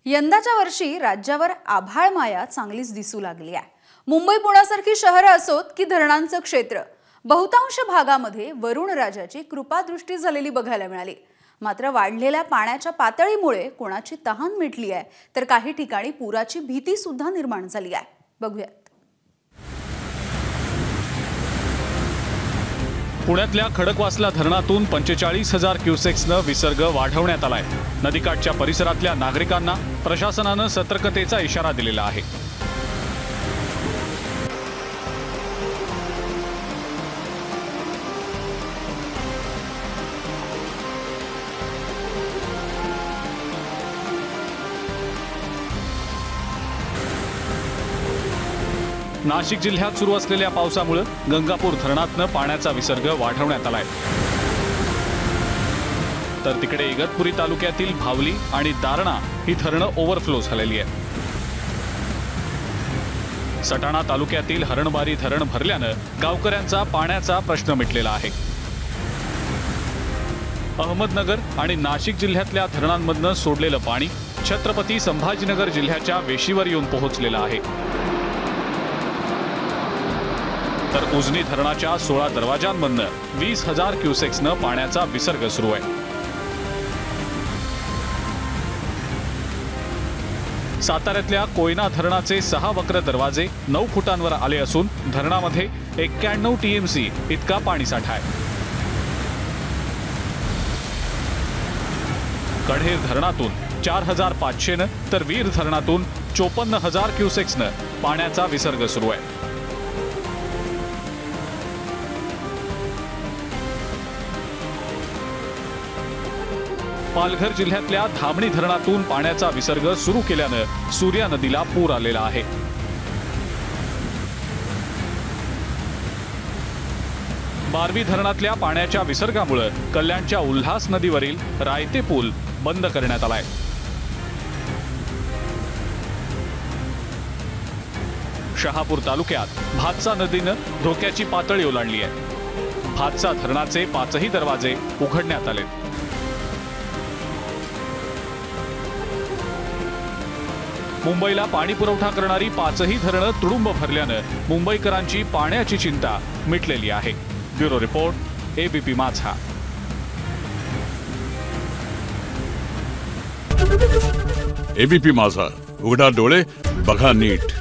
यंदाच्या वर्षी राज्यावर आभाळ माया चांगलीच दिसू लागली आहे। मुंबई पुण्यासारखी शहरे असोत की धरणांचं क्षेत्र, बहुतांश भागामध्ये वरुण राजाची कृपादृष्टी झालेली बघायला मिळाली। मात्र वाढलेल्या पाण्याच्या पातळीमुळे कोणाची तहान मिटली आहे तर काही ठिकाणी पुराची भीती सुद्धा निर्माण झाली आहे। बघूयात। पुण्यातल्या खडकवासला धरणातून 45,000 क्युसेक्सनं विसर्ग वाढवण्यात आलाय। नदीकाठच्या परिसरातल्या नागरिकांना प्रशासनानं सतर्कतेचा इशारा दिलेला आहे। नाशिक जिल्ह्यात सुरू असलेल्या पावसामुळे गंगापूर धरणातनं पाण्याचा विसर्ग वाढवण्यात आलाय। तर तिकडे इगतपुरी तालुक्यातील भावली आणि दारणा ही धरणं ओव्हरफ्लो झालेली आहेत। सटाणा तालुक्यातील हरणबारी धरण भरल्यानं गावकऱ्यांचा पाण्याचा प्रश्न मिटलेला आहे। अहमदनगर आणि नाशिक जिल्ह्यातल्या धरणांमधनं सोडलेलं पाणी छत्रपती संभाजीनगर जिल्ह्याच्या वेशीवर येऊन पोहोचलेलं आहे। तर उजनी धरणाच्या 16 दरवाजांमधनं 20,000 क्युसेक्सनं पाण्याचा विसर्ग सुरू आहे। साताऱ्यातल्या कोयना धरणाचे 6 वक्र दरवाजे 9 फुटांवर आले असून धरणामध्ये 91 टीएमसी इतका पाणीसाठा आहे। कढेर धरणातून 4,500 तर वीर धरणातून 54,000 क्युसेक्सनं पाण्याचा विसर्ग सुरू आहे। पालघर जिल्ह्यातल्या धामणी धरणातून पाण्याचा विसर्ग सुरू केल्यानं सूर्या नदीला पूर आलेला आहे। बारवी धरणातल्या पाण्याच्या विसर्गामुळे कल्याणच्या उल्हास नदीवरील रायते पूल बंद करण्यात आलाय। शहापूर तालुक्यात भातसा नदीनं धोक्याची पातळी ओलांडली आहे। भातसा धरणाचे 5ही दरवाजे उघडण्यात आले। मुंबईला पाणी पुरवठा करणारी 5ही धरणं तुडुंब भरल्यानं मुंबईकरांची पाण्याची चिंता मिटलेली आहे। ब्युरो रिपोर्ट, एबीपी माझा। एबीपी माझा, उघडा डोळे बघा नीट।